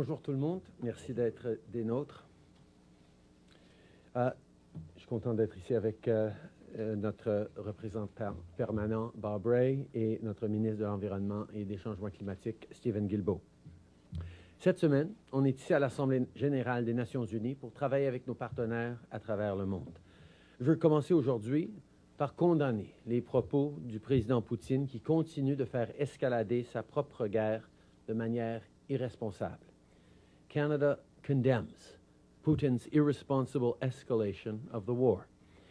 Bonjour tout le monde, merci d'être des nôtres. Je suis content d'être ici avec notre représentant permanent Bob Ray et notre ministre de l'Environnement et des Changements climatiques Stephen Guilbeault. Cette semaine, on est ici à l'Assemblée générale des Nations unies pour travailler avec nos partenaires à travers le monde. Je veux commencer aujourd'hui par condamner les propos du président Poutine qui continue de faire escalader sa propre guerre de manière irresponsable. Canada condemns Putin's irresponsible escalation of the war,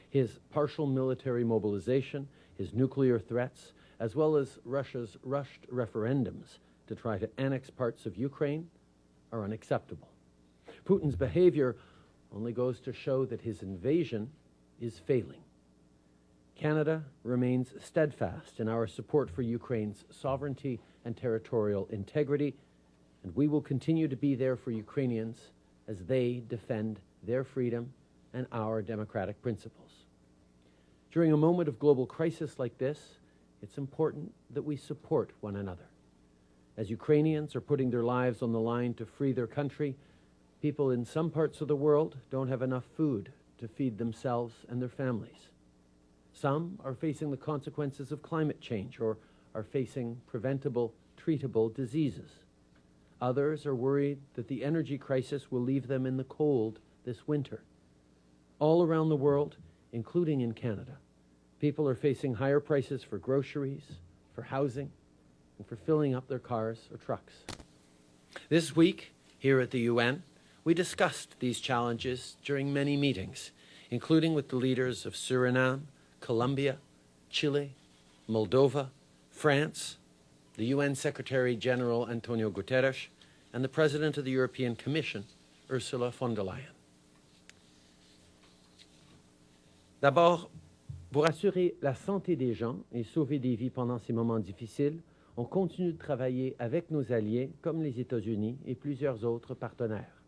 his partial military mobilization, his nuclear threats, as well as Russia's rushed referendums to try to annex parts of Ukraine are unacceptable. Putin's behavior only goes to show that his invasion is failing. Canada remains steadfast in our support for Ukraine's sovereignty and territorial integrity, and we will continue to be there for Ukrainians as they defend their freedom and our democratic principles. During a moment of global crisis like this, it's important that we support one another. As Ukrainians are putting their lives on the line to free their country, people in some parts of the world don't have enough food to feed themselves and their families. Some are facing the consequences of climate change or are facing preventable, treatable diseases. Others are worried that the energy crisis will leave them in the cold this winter. All around the world, including in Canada, people are facing higher prices for groceries, for housing, and for filling up their cars or trucks. This week, here at the UN, we discussed these challenges during many meetings, including with the leaders of Suriname, Colombia, Chile, Moldova, France, the UN Secretary-General Antonio Guterres, and the President of the European Commission, Ursula von der Leyen. D'abord, pour assurer la santé des gens et sauver des vies pendant ces moments difficiles, on continue de travailler avec nos alliés comme les États-Unis et plusieurs autres partenaires.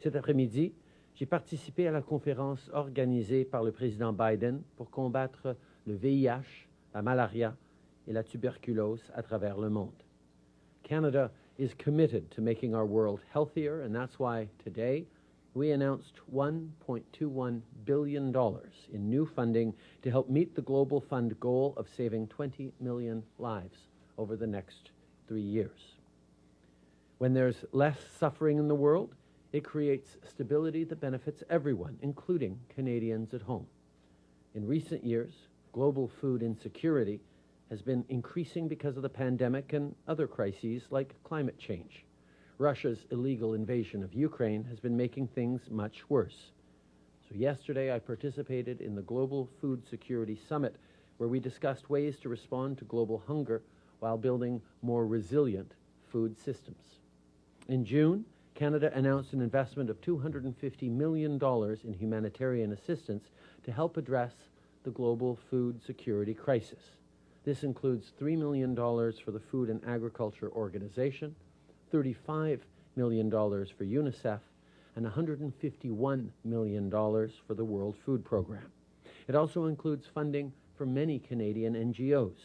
Cet après-midi, j'ai participé à la conférence organisée par le président Biden pour combattre le VIH, la malaria et la tuberculose à travers le monde. Canada is committed to making our world healthier, and that's why today we announced $1.21 billion in new funding to help meet the Global Fund goal of saving 20 million lives over the next 3 years. When there's less suffering in the world, it creates stability that benefits everyone, including Canadians at home. In recent years, global food insecurity has been increasing because of the pandemic and other crises like climate change. Russia's illegal invasion of Ukraine has been making things much worse. So yesterday I participated in the Global Food Security Summit, where we discussed ways to respond to global hunger while building more resilient food systems. In June, Canada announced an investment of $250 million in humanitarian assistance to help address the global food security crisis. This includes $3 million for the Food and Agriculture Organization, $35 million for UNICEF, and $151 million for the World Food Programme. It also includes funding for many Canadian NGOs,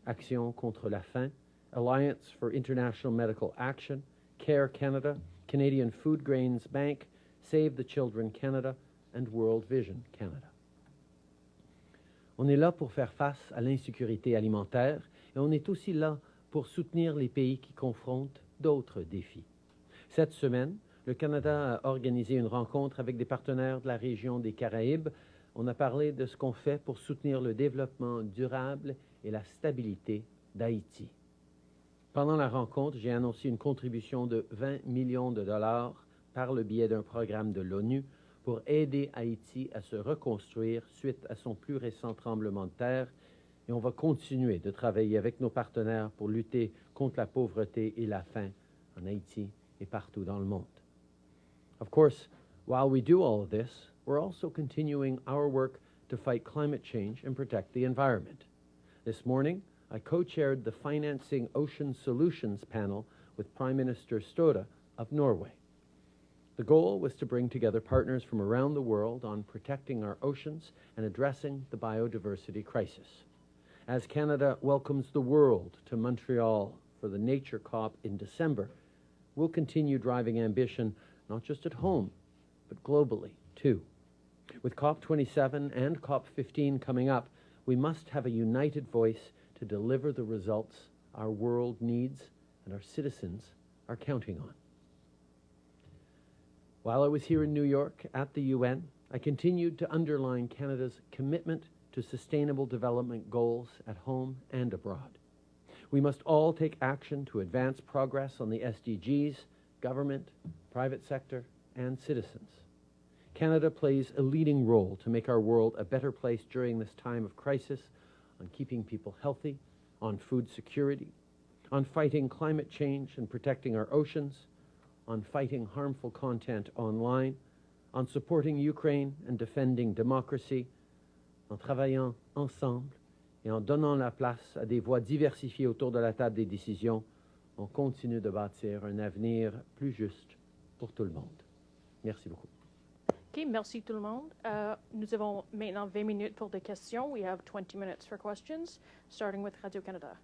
Action contre la faim, Alliance for International Medical Action, CARE Canada, Canadian Food Grains Bank, Save the Children Canada, and World Vision Canada. On est là pour faire face à l'insécurité alimentaire et on est aussi là pour soutenir les pays qui confrontent d'autres défis. Cette semaine, le Canada a organisé une rencontre avec des partenaires de la région des Caraïbes. On a parlé de ce qu'on fait pour soutenir le développement durable et la stabilité d'Haïti. Pendant la rencontre, j'ai annoncé une contribution de 20 millions de dollars par le biais d'un programme de l'ONU pour aider Haïti à se reconstruire suite à son plus récent tremblement de terre. Et on va continuer de travailler avec nos partenaires pour lutter contre la pauvreté et la faim en Haïti et partout dans le monde. Of course, while we do all of this, we're also continuing our work to fight climate change and protect the environment. This morning, I co-chaired the Financing Ocean Solutions panel with Prime Minister Støre of Norway. The goal was to bring together partners from around the world on protecting our oceans and addressing the biodiversity crisis. As Canada welcomes the world to Montreal for the Nature COP in December, will continue driving ambition, not just at home, but globally, too. With COP27 and COP15 coming up, we must have a united voice to deliver the results our world needs and our citizens are counting on. While I was here in New York at the UN, I continued to underline Canada's commitment to sustainable development goals at home and abroad. We must all take action to advance progress on the SDGs, government, private sector, and citizens. Canada plays a leading role to make our world a better place during this time of crisis, on keeping people healthy, on food security, on fighting climate change and protecting our oceans, on fighting harmful content online, on supporting Ukraine and defending democracy, en travaillant ensemble et en donnant la place à des voix diversifiées autour de la table des décisions, on continue de bâtir un avenir plus juste pour tout le monde. Merci beaucoup. OK, merci tout le monde. Nous avons maintenant 20 minutes pour des questions. We have 20 minutes for questions, starting with Radio-Canada.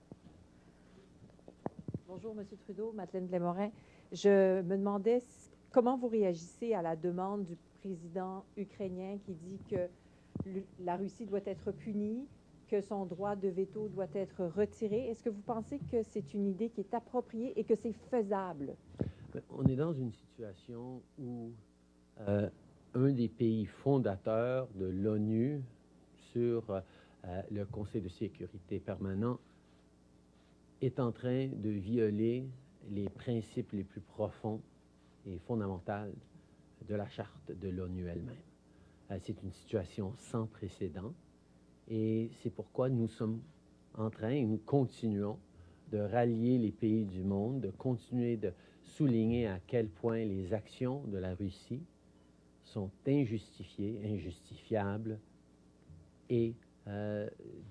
Bonjour, M. Trudeau, Madeleine Blais-Morin. Je me demandais comment vous réagissez à la demande du président ukrainien qui dit que la Russie doit être punie, que son droit de veto doit être retiré. Est-ce que vous pensez que c'est une idée qui est appropriée et que c'est faisable? On est dans une situation où un des pays fondateurs de l'ONU sur le Conseil de sécurité permanent est en train de violer les principes les plus profonds et fondamentaux de la charte de l'ONU elle-même. C'est une situation sans précédent et c'est pourquoi nous sommes en train et nous continuons de rallier les pays du monde, de continuer de souligner à quel point les actions de la Russie sont injustifiées, injustifiables et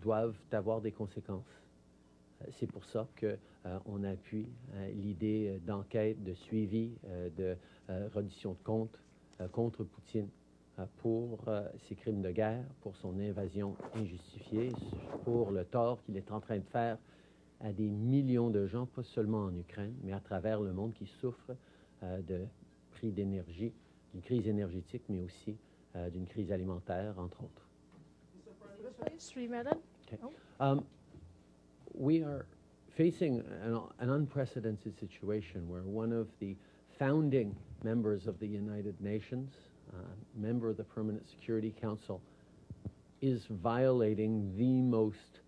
doivent avoir des conséquences. C'est pour ça qu'on appuie l'idée d'enquête, de suivi, de reddition de comptes contre Poutine pour ses crimes de guerre, pour son invasion injustifiée, pour le tort qu'il est en train de faire à des millions de gens, pas seulement en Ukraine, mais à travers le monde qui souffrent de prix d'énergie, d'une crise énergétique, mais aussi d'une crise alimentaire, entre autres. Okay. We are facing an unprecedented situation where one of the founding members of the United Nations, member of the Permanent Security Council, is violating the most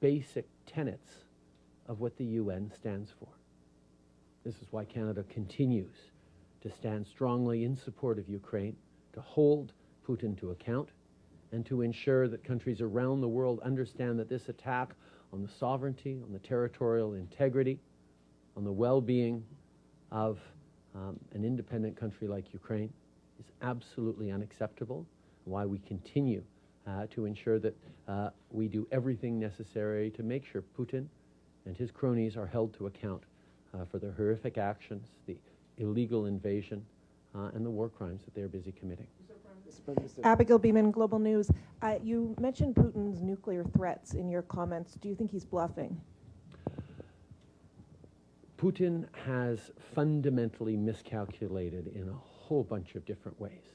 basic tenets of what the UN stands for. This is why Canada continues to stand strongly in support of Ukraine, to hold Putin to account, and to ensure that countries around the world understand that this attack on the sovereignty, on the territorial integrity, on the well-being of an independent country like Ukraine is absolutely unacceptable, why we continue to ensure that we do everything necessary to make sure Putin and his cronies are held to account for their horrific actions, the illegal invasion, and the war crimes that they're busy committing. Abigail Beeman, Global News. You mentioned Putin's nuclear threats in your comments. Do you think he's bluffing? Putin has fundamentally miscalculated in a whole bunch of different ways.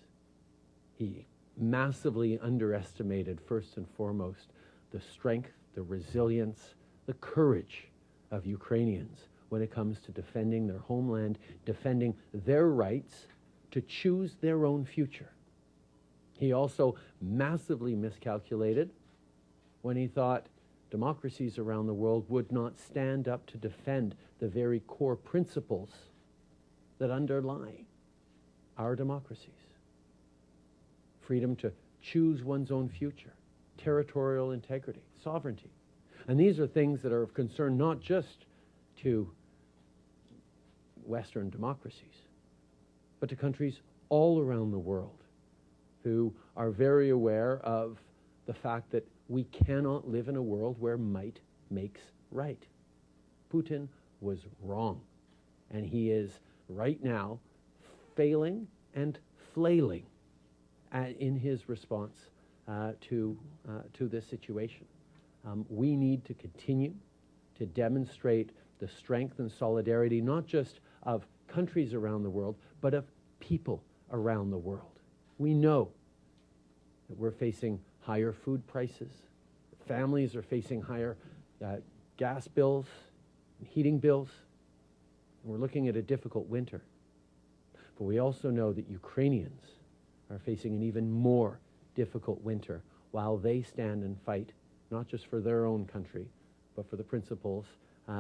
He massively underestimated, first and foremost, the strength, the resilience, the courage of Ukrainians when it comes to defending their homeland, defending their rights to choose their own future. He also massively miscalculated when he thought democracies around the world would not stand up to defend the very core principles that underlie our democracies. Freedom to choose one's own future, territorial integrity, sovereignty. And these are things that are of concern not just to Western democracies, but to countries all around the world who are very aware of the fact that we cannot live in a world where might makes right. Putin was wrong, and he is right now failing and flailing in his response to this situation. We need to continue to demonstrate the strength and solidarity, not just of countries around the world, but of people around the world. We know that we're facing higher food prices. Families are facing higher gas bills, heating bills. And we're looking at a difficult winter. But we also know that Ukrainians are facing an even more difficult winter while they stand and fight, not just for their own country, but for the principles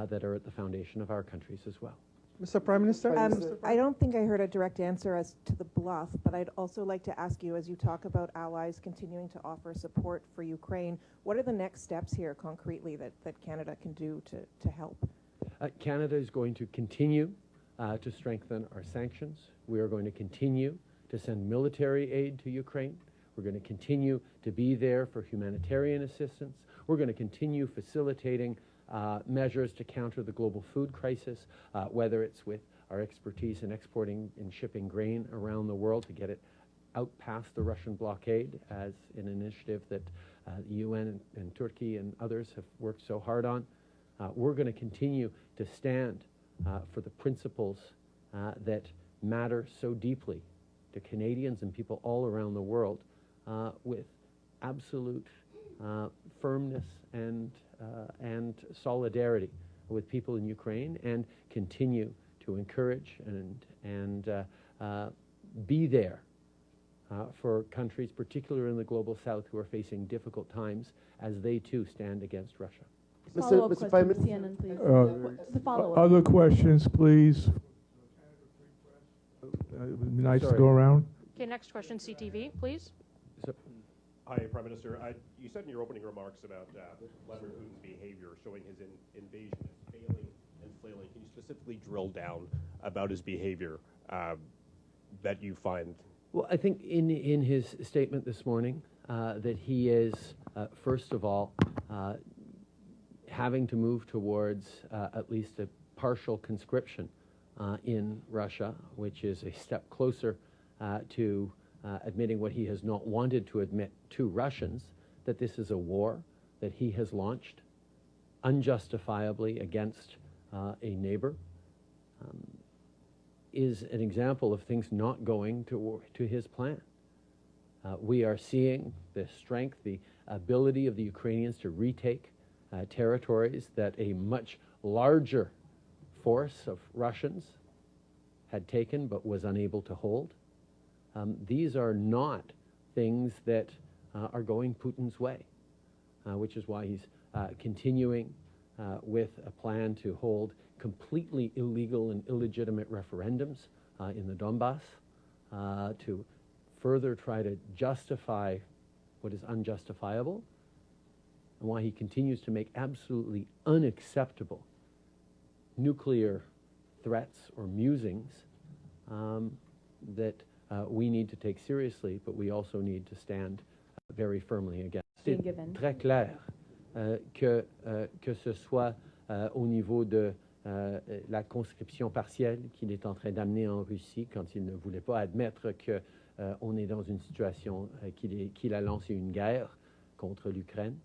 that are at the foundation of our countries as well. Mr. Prime Minister? I don't think I heard a direct answer as to the bluff, but I'd also like to ask you, as you talk about allies continuing to offer support for Ukraine, what are the next steps here concretely that Canada can do to help? Canada is going to continue to strengthen our sanctions. We are going to continue to send military aid to Ukraine. We're going to continue to be there for humanitarian assistance. We're going to continue facilitating measures to counter the global food crisis, whether it's with our expertise in exporting and shipping grain around the world to get it out past the Russian blockade, as an initiative that the UN and Turkey and others have worked so hard on. We're going to continue to stand for the principles that matter so deeply to Canadians and people all around the world, with absolute firmness and solidarity with people in Ukraine, and continue to encourage and be there for countries, particularly in the global south, who are facing difficult times as they too stand against Russia. Mr. Prime Minister? CNN, please. Just a follow-up. Other questions, please. Nice to go around. Okay, next question, CTV, please. Hi, Prime Minister. You said in your opening remarks about Vladimir Putin's behavior, showing his invasion as failing and flailing. Can you specifically drill down about his behavior that you find? Well, I think in his statement this morning that he is, first of all, having to move towards at least a partial conscription in Russia, which is a step closer to admitting what he has not wanted to admit to Russians, that this is a war that he has launched unjustifiably against a neighbor, is an example of things not going to his plan. We are seeing the strength, the ability of the Ukrainians to retake territories that a much larger force of Russians had taken but was unable to hold. These are not things that are going Putin's way, which is why he's continuing with a plan to hold completely illegal and illegitimate referendums in the Donbass, to further try to justify what is unjustifiable, and why he continues to make absolutely unacceptable nuclear threats or musings that we need to take seriously, but we also need to stand very firmly against. C'est très clair que ce soit au niveau de la conscription partielle qu'il est en train d'amener en Russie, quand il ne voulait pas admettre que on est dans une situation qu'il a lancé une guerre contre l'Ukraine,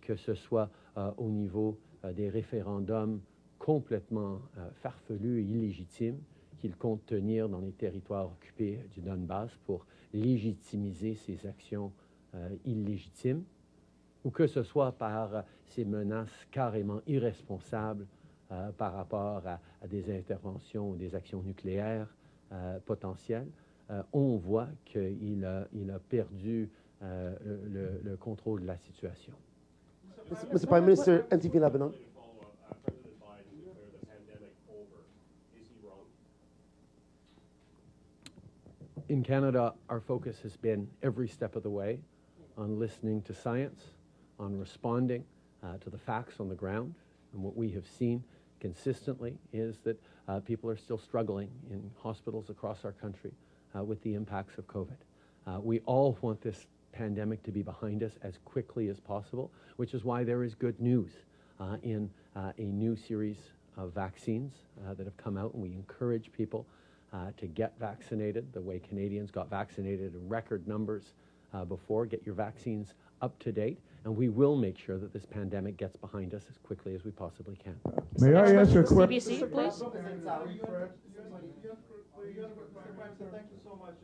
que ce soit au niveau des référendums complètement farfelus et illégitimes qu'il compte tenir dans les territoires occupés du Donbass pour légitimiser ses actions illégitimes, ou que ce soit par ces menaces carrément irresponsables par rapport à des interventions ou des actions nucléaires potentielles. On voit qu'il a perdu le contrôle de la situation. Mr. Prime Minister, NTV Lebanon. In Canada, our focus has been every step of the way on listening to science, on responding to the facts on the ground. And what we have seen consistently is that people are still struggling in hospitals across our country with the impacts of COVID. We all want this pandemic to be behind us as quickly as possible, which is why there is good news in a new series of vaccines that have come out, and we encourage people to get vaccinated the way Canadians got vaccinated in record numbers before. Get your vaccines up to date, and we will make sure that this pandemic gets behind us as quickly as we possibly can. May I ask a question? CBC, please. Thank you so much.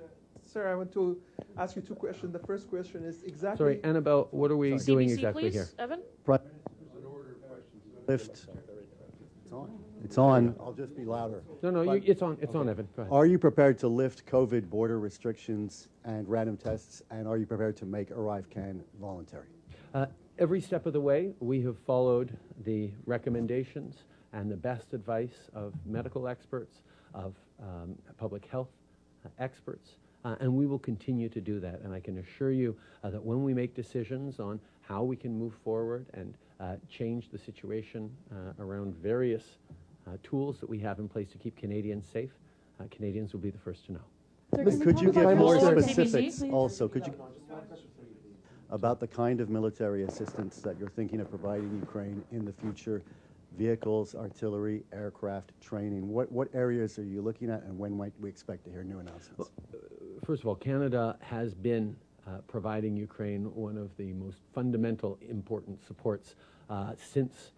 Sir, I want to ask you two questions. The first question is exactly... Sorry, Annabelle, what are we doing CBC, exactly please. here? Evan? Lift. It's on. I'll just be louder. No, it's on, Evan. Go ahead. Are you prepared to lift COVID border restrictions and random tests, and are you prepared to make ArriveCAN voluntary? Every step of the way, we have followed the recommendations and the best advice of medical experts, of public health experts, and we will continue to do that. And I can assure you that when we make decisions on how we can move forward and change the situation around various tools that we have in place to keep Canadians safe, Canadians will be the first to know. Could you give more specifics CBC? also? Could you about the kind of military assistance that you're thinking of providing Ukraine in the future? Vehicles, artillery, aircraft, training. What areas are you looking at, and when might we expect to hear new announcements? Well, first of all, Canada has been providing Ukraine one of the most fundamental, important supports since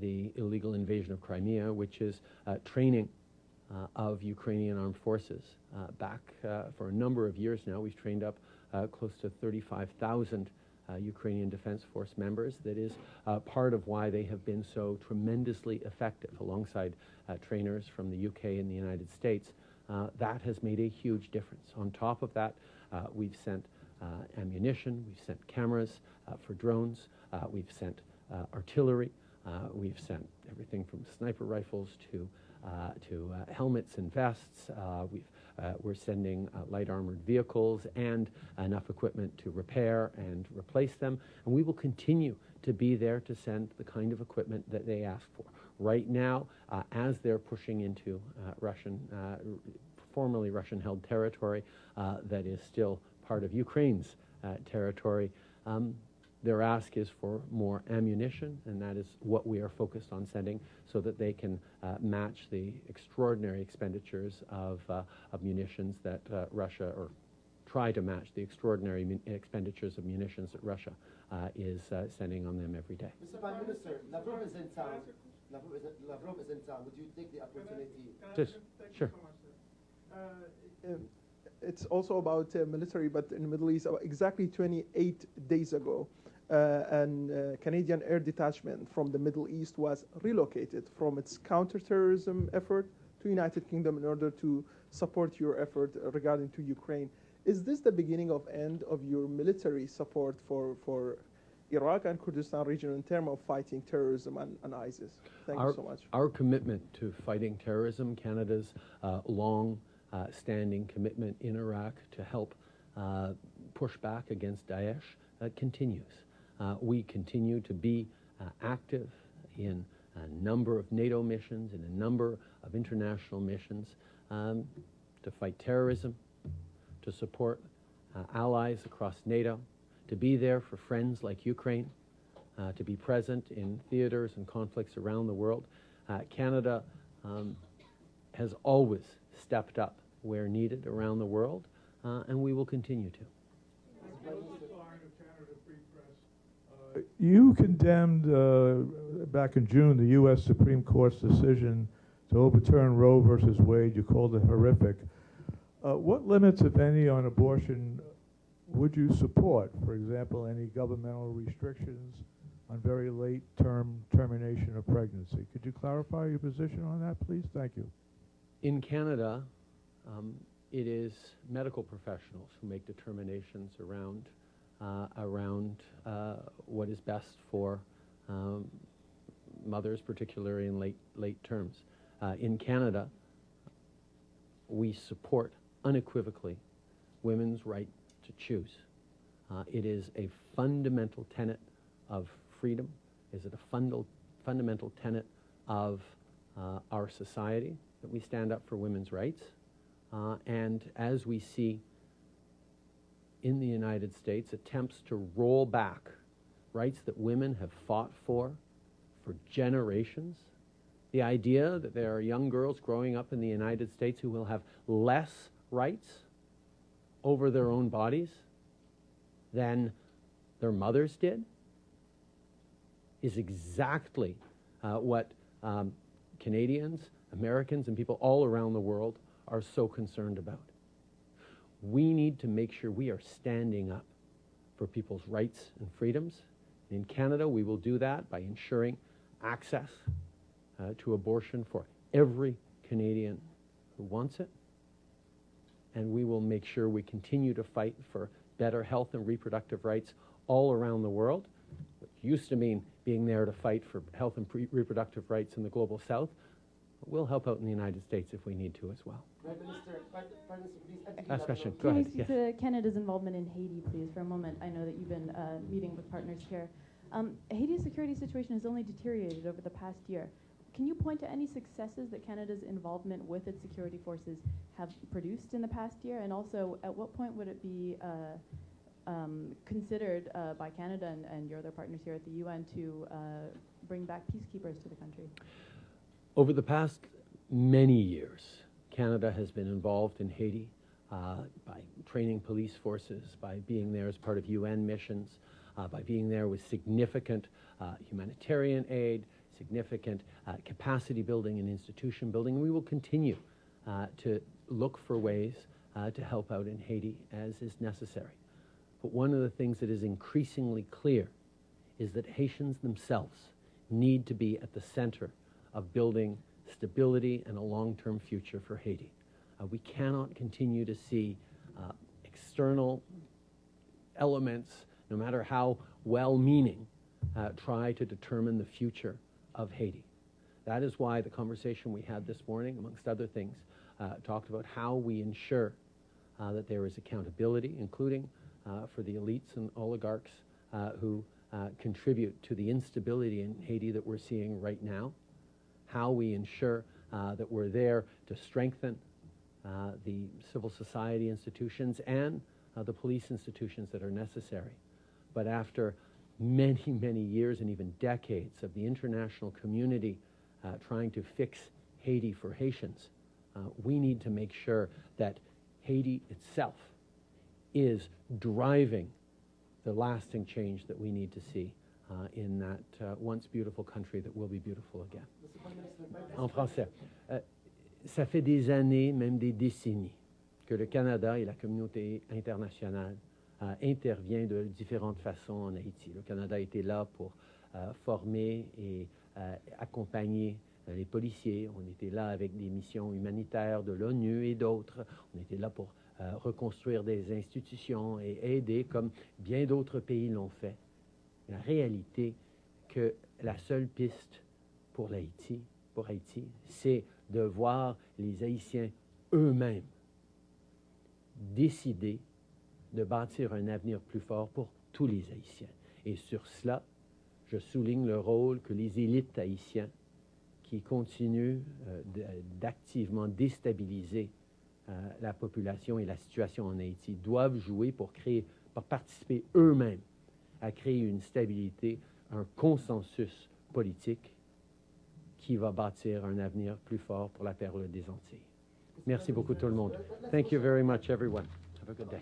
the illegal invasion of Crimea, which is training of Ukrainian armed forces. Back for a number of years now, we've trained up close to 35,000 Ukrainian Defense Force members. That is part of why they have been so tremendously effective alongside trainers from the UK and the United States. That has made a huge difference. On top of that, we've sent ammunition, we've sent cameras for drones, we've sent artillery, we've sent everything from sniper rifles to helmets and vests. We're sending light armored vehicles and enough equipment to repair and replace them. And we will continue to be there to send the kind of equipment that they ask for. Right now, as they're pushing into formerly Russian-held territory that is still part of Ukraine's territory, their ask is for more ammunition, and that is what we are focused on sending so that they can match the extraordinary expenditures of munitions that Russia, or try to match the extraordinary expenditures of munitions that Russia is sending on them every day. Mr. Prime Minister, Lavrov is in town. Lavrov is in town. Would you take the opportunity? Just, sure. It's also about military, but in the Middle East, exactly 28 days ago, Canadian air detachment from the Middle East was relocated from its counterterrorism effort to United Kingdom in order to support your effort regarding to Ukraine. Is this the beginning of end of your military support for Iraq and Kurdistan region in terms of fighting terrorism and ISIS? Thank you so much. Our commitment to fighting terrorism, Canada's long-standing commitment in Iraq to help push back against Daesh continues. We continue to be active in a number of NATO missions, in a number of international missions to fight terrorism, to support allies across NATO, to be there for friends like Ukraine, to be present in theaters and conflicts around the world. Canada has always stepped up where needed around the world, and we will continue to. You condemned back in June the U.S. Supreme Court's decision to overturn Roe versus Wade. You called it horrific. What limits, if any, on abortion would you support? For example, any governmental restrictions on very late-term termination of pregnancy. Could you clarify your position on that, please? Thank you. In Canada, it is medical professionals who make determinations around what is best for mothers, particularly in late terms. In Canada, we support unequivocally women's right to choose. It is a fundamental tenet of freedom. Is it a fundamental tenet of our society that we stand up for women's rights? And as we see in the United States attempts to roll back rights that women have fought for generations, the idea that there are young girls growing up in the United States who will have less rights over their own bodies than their mothers did is exactly what Canadians, Americans, and people all around the world are so concerned about. We need to make sure we are standing up for people's rights and freedoms. In Canada, we will do that by ensuring access to abortion for every Canadian who wants it. And we will make sure we continue to fight for better health and reproductive rights all around the world, which used to mean being there to fight for health and reproductive rights in the global south. We'll help out in the United States if we need to as well. Prime Minister, please. Last question. Go Can we ahead. speak Yes. to Canada's involvement in Haiti, please, for a moment? I know that you've been meeting with partners here. Haiti's security situation has only deteriorated over the past year. Can you point to any successes that Canada's involvement with its security forces have produced in the past year? And also, at what point would it be considered by Canada and your other partners here at the UN to bring back peacekeepers to the country? Over the past many years, Canada has been involved in Haiti by training police forces, by being there as part of UN missions, by being there with significant humanitarian aid, significant capacity building and institution building. We will continue to look for ways to help out in Haiti as is necessary. But one of the things that is increasingly clear is that Haitians themselves need to be at the center of building stability and a long-term future for Haiti. We cannot continue to see external elements, no matter how well-meaning, try to determine the future of Haiti. That is why the conversation we had this morning, amongst other things, talked about how we ensure that there is accountability, including for the elites and oligarchs who contribute to the instability in Haiti that we're seeing right now, how we ensure that we're there to strengthen the civil society institutions and the police institutions that are necessary. But after many, many years and even decades of the international community trying to fix Haiti for Haitians, we need to make sure that Haiti itself is driving the lasting change that we need to see in that once beautiful country that will be beautiful again. En français. Ça fait des années, même des décennies, que le Canada et la communauté internationale intervient de différentes façons en Haïti. Le Canada était là pour former et accompagner les policiers. On était là avec des missions humanitaires de l'ONU et d'autres. On était là pour reconstruire des institutions et aider comme bien d'autres pays l'ont fait. La réalité que la seule piste pour Haïti, c'est de voir les Haïtiens eux-mêmes décider de bâtir un avenir plus fort pour tous les Haïtiens. Et sur cela, je souligne le rôle que les élites haïtiennes qui continuent d'activement déstabiliser la population et la situation en Haïti doivent jouer pour participer eux-mêmes à créer une stabilité, un consensus politique qui va bâtir un avenir plus fort pour la perle des Antilles. Merci beaucoup tout le monde. Thank you very much, everyone. Have a good day.